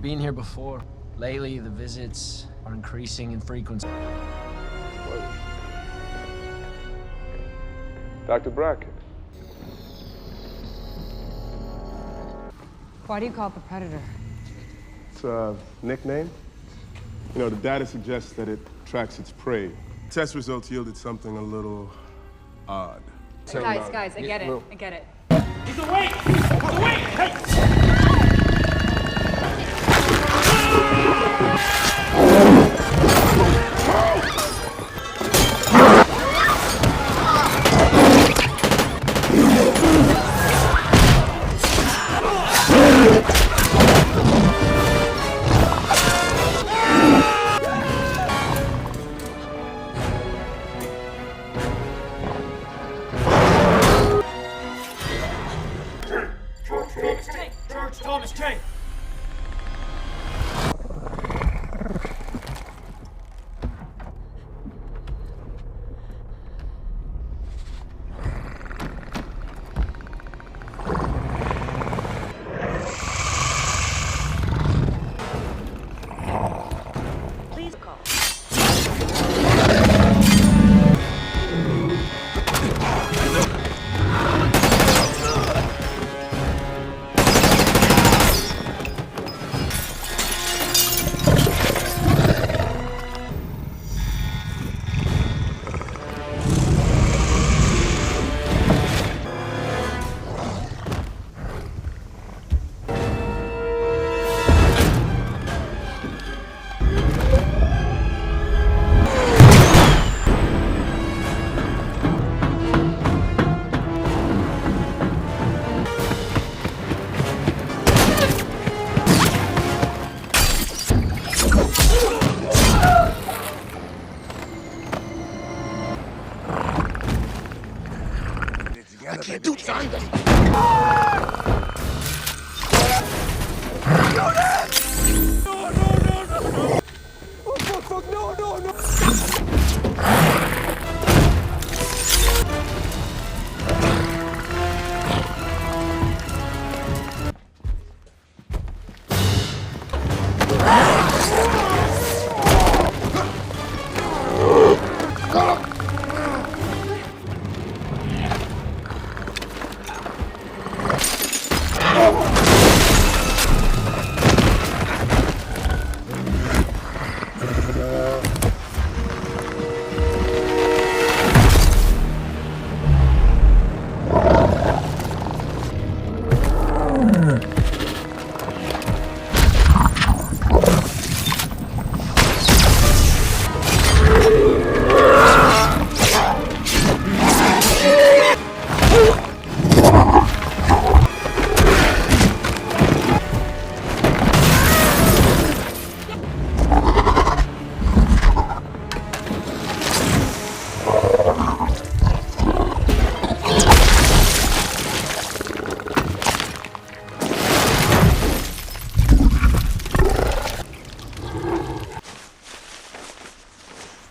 been here before. Lately, the visits are increasing in frequency. Dr. Brackett. Why do you call it the Predator? It's a nickname. You know, the data suggests that it tracks its prey. Test results yielded something a little odd. Guys, I get it. I get it. He's awake! He's awake! Hey! George Thomas K. Please call. I can't do it, son.